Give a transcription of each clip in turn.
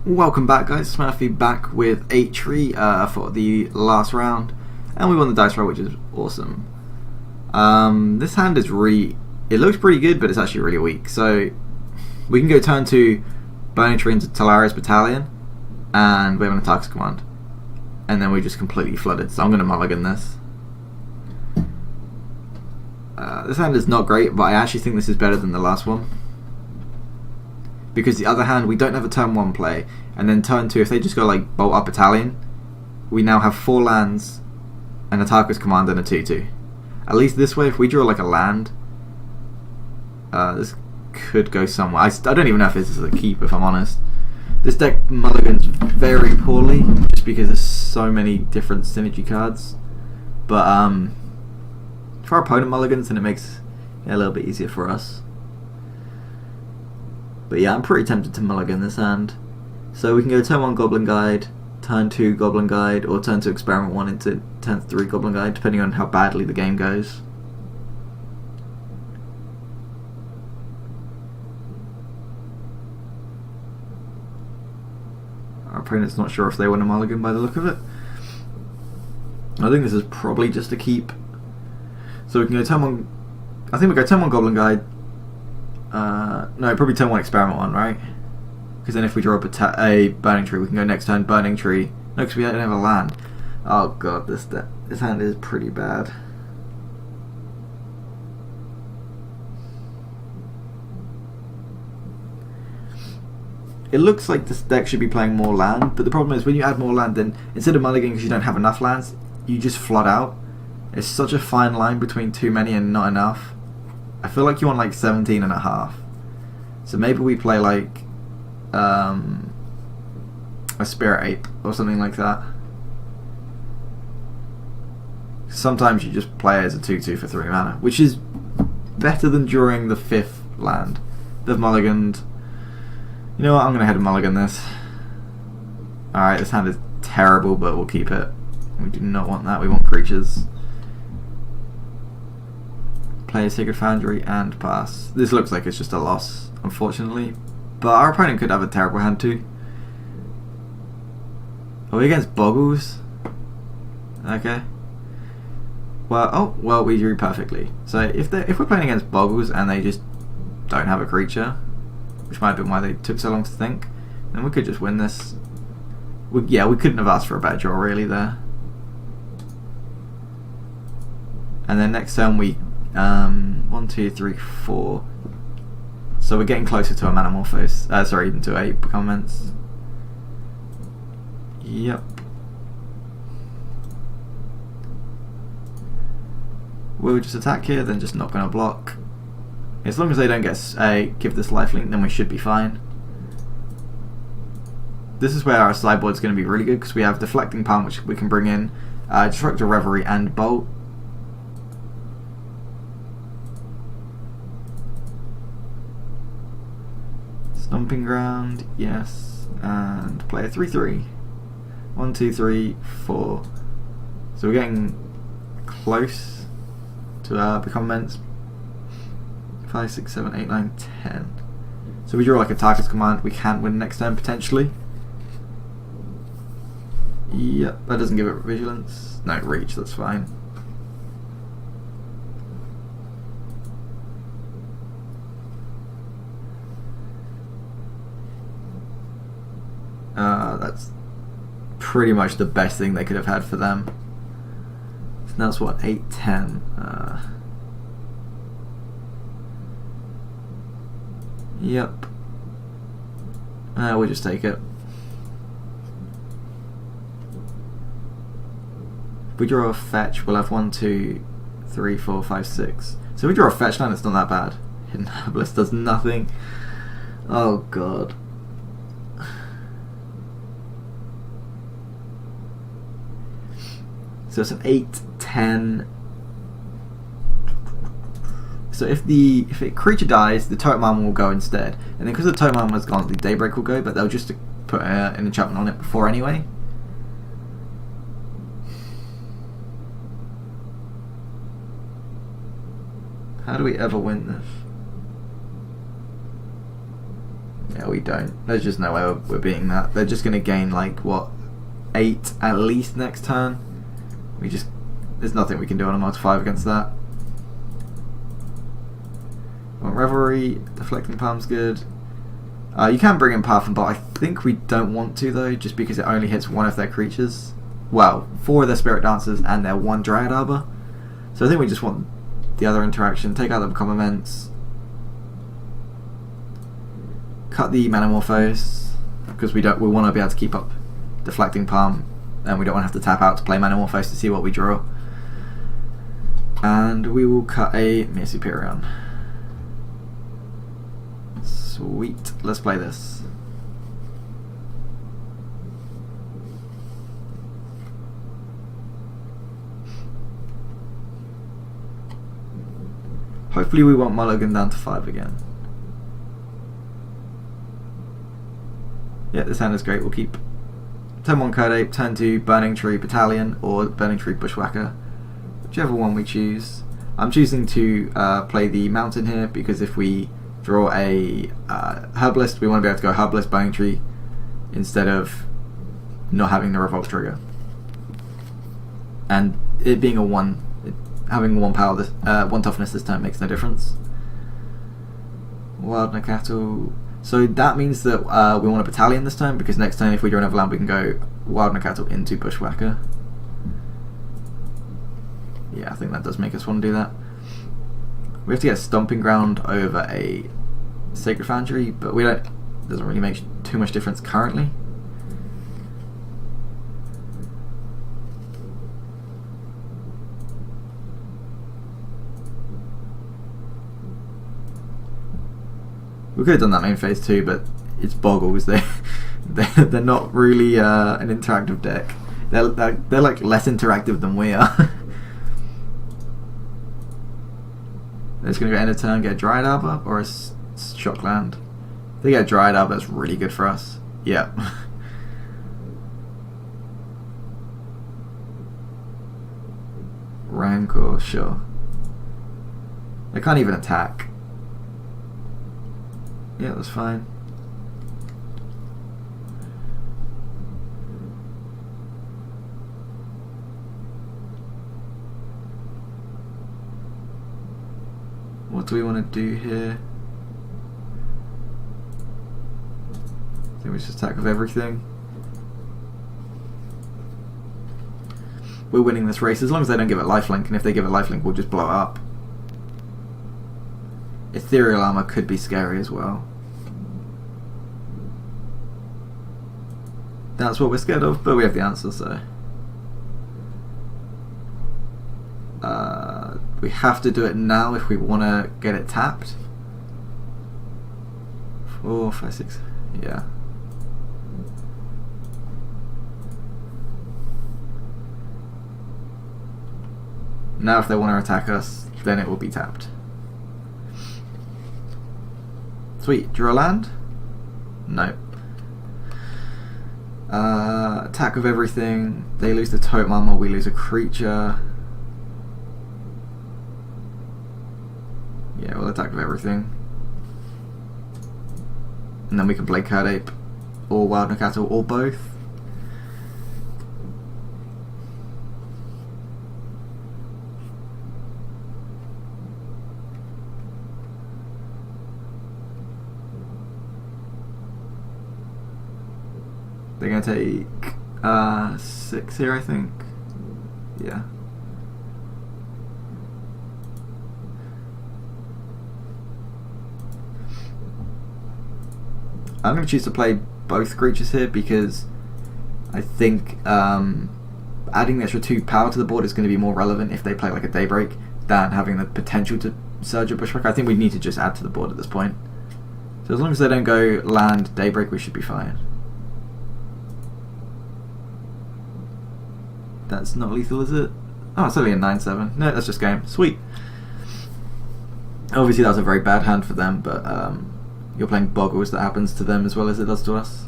Welcome back, guys. It's Murphy back with Tree for the last round, and we won the dice roll, which is awesome. This hand is it looks pretty good, but it's actually really weak. So we can go turn to Burning Tree into Talari's Battalion, and we have an attacks command, and then we just completely flooded. So I'm going to mulligan this. This hand is not great, but I actually think this is better than the last one. Because the other hand, we don't have a turn 1 play, and then turn 2, if they just go like bolt up Battalion, we now have 4 lands, an attacker's command, and a 2/2. At least this way, if we draw like a land, this could go somewhere. I don't even know if this is a keep, if I'm honest. This deck mulligans very poorly, just because there's so many different synergy cards. But if our opponent mulligans, then it makes it a little bit easier for us. But yeah, I'm pretty tempted to mulligan this hand. So we can go turn 1 Goblin Guide, turn 2 Goblin Guide, or turn 2 Experiment 1 into turn 3 Goblin Guide, depending on how badly the game goes. Our opponent's not sure if they want to mulligan by the look of it. I think this is probably just a keep. So we can go turn 1... I think we go turn 1 Goblin Guide. No, probably turn 1 Experiment 1, right? Because then if we draw a Burning Tree, we can go next turn Burning Tree. No, because we don't have a land. Oh god, this hand is pretty bad. It looks like this deck should be playing more land, but the problem is when you add more land, then instead of mulliganing because you don't have enough lands, you just flood out. It's such a fine line between too many and not enough. I feel like you want like 17.5. So maybe we play like a Spirit Ape or something like that. Sometimes you just play as a 2/2 for 3 mana, which is better than drawing the 5th land. They've mulliganed. You know what, I'm going to head and mulligan this. Alright, this hand is terrible, but we'll keep it. We do not want that, we want creatures. Play a Sacred Foundry and pass. This looks like it's just a loss, unfortunately. But our opponent could have a terrible hand too. Are we against Boggles? Okay. Well, we drew perfectly. So if we're playing against Boggles and they just don't have a creature, which might have been why they took so long to think, then we could just win this. We couldn't have asked for a better draw really there. And then next turn we 1, 2, 3, 4. So we're getting closer to a Manamorphose. To a comments. Yep. We'll just attack here, then just not going to block. As long as they don't give this lifelink, then we should be fine. This is where our sideboard is going to be really good because we have Deflecting Palm, which we can bring in, Destructive Reverie, and Bolt. Stomping Ground, yes, and play a 3/3. 1, 2, 3, 4. So we're getting close to become immense. 5, 6, 7, 8, 9, 10. So we draw like a target's command, we can win next turn potentially. Yep, that doesn't give it vigilance. No, reach, that's fine. That's pretty much the best thing they could have had for them. So that's what, 8, 10. Yep. We'll just take it. If we draw a fetch, we'll have 1, 2, 3, 4, 5, 6. So if we draw a fetch land, it's not that bad. Hidden Herbalist does nothing. Oh god. So it's an 8, 10. So if a creature dies, the Totem Armor will go instead. And then because the Totem Armor has gone, the Daybreak will go, but they'll just put an enchantment on it before anyway. How do we ever win this? Yeah, we don't. There's just no way we're beating that. They're just going to gain, like, what, 8 at least next turn? There's nothing we can do on a multi 5 against that. Revelry, Deflecting Palm's good. You can bring in Path and Bot. I think we don't want to, though, just because it only hits one of their creatures. Well, 4 of their Spirit Dancers and their 1 Dryad Arbor. So I think we just want the other interaction. Take out the Become Immense. Cut the Manamorphose, because we want to be able to keep up Deflecting Palm, and we don't want to have to tap out to play Manamorphose to see what we draw. And we will cut a Mere Superion. Sweet, let's play this. Hopefully we want Mulligan down to 5 again. Yeah, this hand is great. We'll keep turn 1 Card Ape, turn 2 Burning Tree Battalion or Burning Tree Bushwhacker, whichever one we choose. I'm choosing to play the Mountain here because if we draw a herbalist, we want to be able to go herbalist Burning Tree instead of not having the revolt trigger. And it being a 1, having 1 power, 1 toughness this turn makes no difference. Wild Nakato. So that means that we want a Battalion this turn, because next turn if we draw another land we can go Wild Nakato into Bushwhacker. Yeah, I think that does make us want to do that. We have to get a Stomping Ground over a Sacred Foundry, but doesn't really make too much difference currently. We could have done that main phase too, but it's Boggles. They're not really an interactive deck. They're like less interactive than we are. They're just gonna go end of turn, get a Dryad Arbor or a Shock Land. If they get a Dryad Arbor, that's really good for us. Yeah. Rancor, sure. They can't even attack. Yeah, that's fine. What do we want to do here? I think we just attack with everything. We're winning this race as long as they don't give it lifelink, and if they give it lifelink we'll just blow it up. Ethereal Armor could be scary as well. That's what we're scared of, but we have the answer, so. We have to do it now if we want to get it tapped. 4, 5, 6, yeah. Now if they want to attack us, then it will be tapped. Sweet, draw a land? No. Attack of everything. They lose the totem armor, we lose a creature. Yeah, we'll attack with everything. And then we can play Card Ape or Wild Nakato or both. They're going to take 6 here, I think. Yeah. I'm going to choose to play both creatures here because I think adding the extra 2 power to the board is going to be more relevant if they play like a Daybreak than having the potential to surge a Bushwhacker. I think we need to just add to the board at this point. So as long as they don't go land Daybreak, we should be fine. That's not lethal, is it? Oh, it's only a 9/7. No, that's just game. Sweet. Obviously that was a very bad hand for them, but you're playing Boggles, that happens to them as well as it does to us.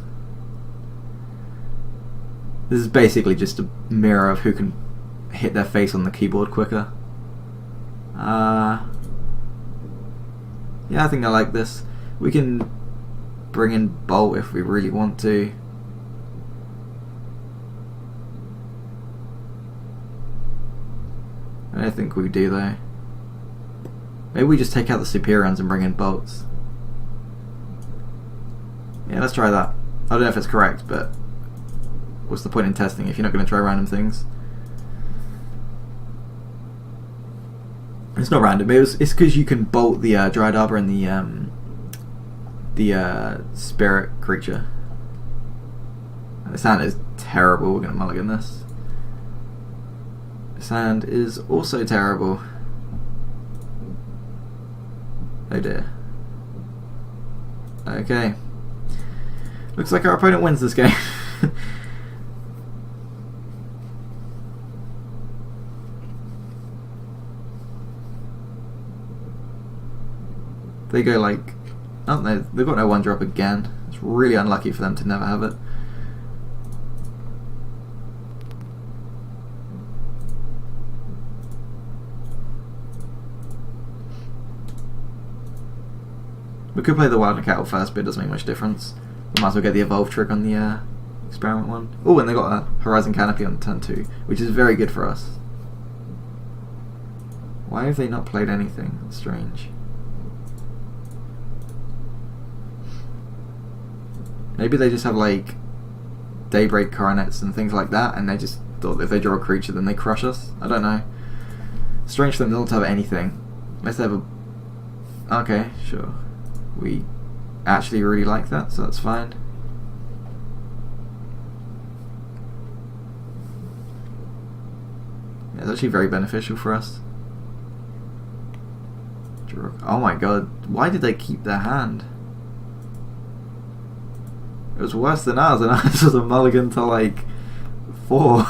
This is basically just a mirror of who can hit their face on the keyboard quicker. Yeah, I think I like this. We can bring in Bolt if we really want to. I don't think we do though. Maybe we just take out the Superions and bring in Bolts. Yeah, let's try that. I don't know if it's correct, but what's the point in testing if you're not going to try random things? It's not random. It's because you can bolt the Dryad Arbor and the Spirit creature. The sand is terrible. We're going to mulligan this. The sand is also terrible. Oh dear. Okay. Looks like our opponent wins this game. They go like, oh no, they've got no 1-drop again. It's really unlucky for them to never have it. We could play the Wild and Cattle first, but it doesn't make much difference. We might as well get the Evolve trick on the Experiment one. Oh, and they got a Horizon Canopy on turn 2, which is very good for us. Why have they not played anything? That's strange. Maybe they just have like Daybreak Coronets and things like that, and they just thought if they draw a creature then they crush us. I don't know. Strange for them not to have anything. Unless they have a... Okay, sure. We actually really like that, so that's fine. Yeah, it's actually very beneficial for us. Oh my god, why did they keep their hand? It was worse than ours, and ours was a mulligan to like 4.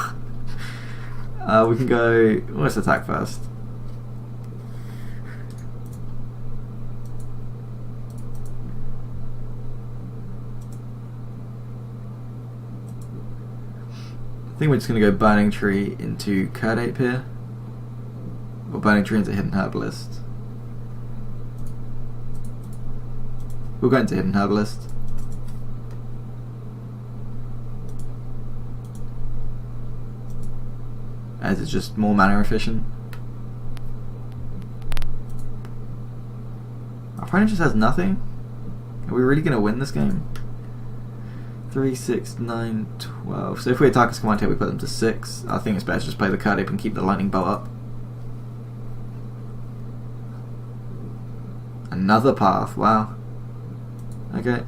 We can go... Let's attack first. I think we're just going to go Burning Tree into Curd Ape here. Or Burning Tree into Hidden Herbalist. We'll go into Hidden Herbalist. As it's just more mana efficient. Our opponent just has nothing? Are we really going to win this game? 3, 6, 9, 12. So if we attack as command here, we put them to 6. I think it's better to just play the Curd Ape and keep the Lightning Bolt up. Another path, wow. Okay.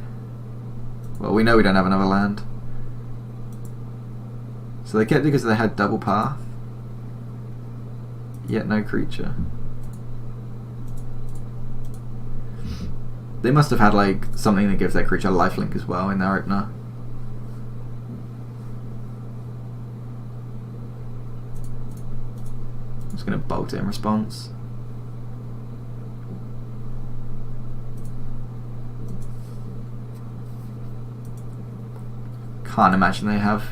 Well, we know we don't have another land. So they kept it because they had double path. Yet no creature. They must have had like something that gives that creature lifelink as well in their opener. I'm just going to bolt it in response. Can't imagine they have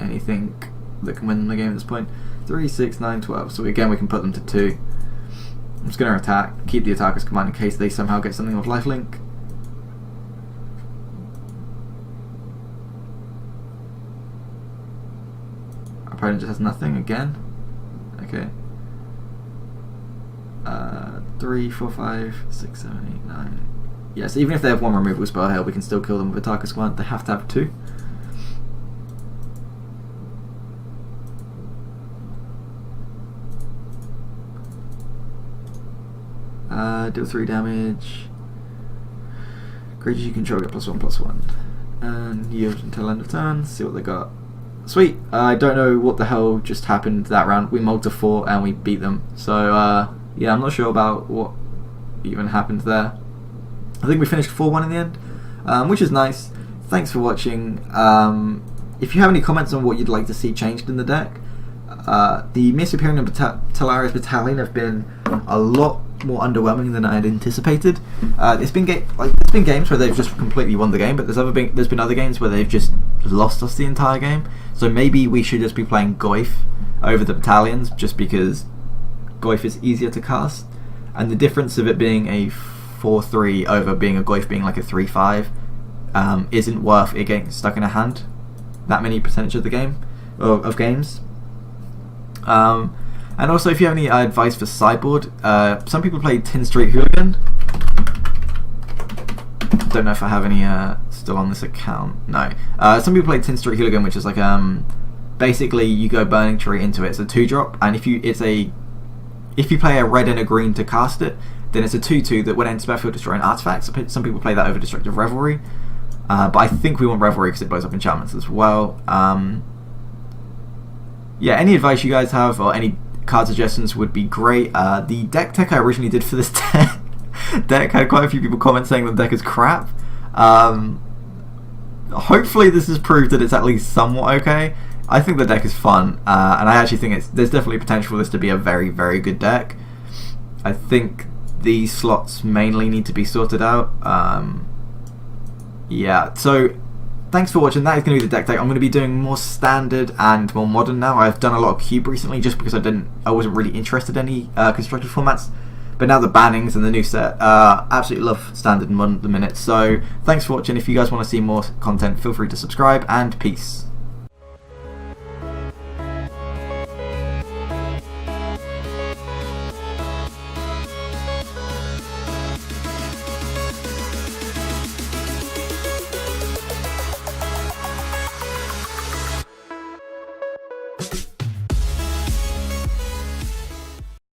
anything that can win them the game at this point. 3, 6, 9, 12. So again, we can put them to 2. I'm just going to attack, keep the attacker's command in case they somehow get something with lifelink. Our opponent just has nothing again. Okay. 3, 4, 5, 6, 7, 8, 9. Yeah, so even if they have 1 removal spell here, we can still kill them with attacker's command. They have to have 2. Deal 3 damage. Creatures you control get +1/+1. And yield until end of turn. See what they got. Sweet. I don't know what the hell just happened that round. We mulled to 4 and we beat them. So yeah, I'm not sure about what even happened there. I think we finished 4-1 in the end, which is nice. Thanks for watching. If you have any comments on what you'd like to see changed in the deck, the Superior and Talari's Battalion have been a lot more underwhelming than I had anticipated. There's been games where they've just completely won the game, but there's been other games where they've just lost us the entire game. So maybe we should just be playing Goyf over the battalions, just because Goyf is easier to cast, and the difference of it being a 4-3 over being a Goyf being like a 3-5 isn't worth it getting stuck in a hand that many percentage of the game, of games. And also, if you have any advice for sideboard, some people play Tin Street Hooligan. Don't know if I have any still on this account. No. Some people play Tin Street Hooligan, which is like basically you go Burning Tree into it. It's a 2-drop, and if you play a red and a green to cast it, then it's a 2/2 that when it enters battlefield destroy an artifact. Some people play that over Destructive Revelry, but I think we want Revelry because it blows up enchantments as well. Yeah, any advice you guys have or any card suggestions would be great. The deck tech I originally did for this deck had quite a few people comment saying the deck is crap. Hopefully this has proved that it's at least somewhat okay. I think the deck is fun, and I actually think there's definitely potential for this to be a very, very good deck. I think these slots mainly need to be sorted out. Yeah, so thanks for watching. That is going to be the deck tech. I'm going to be doing more standard and more modern now. I've done a lot of cube recently just because I wasn't really interested in any constructed formats. But now the bannings and the new set, absolutely love standard and modern at the minute. So thanks for watching. If you guys want to see more content, feel free to subscribe, and peace.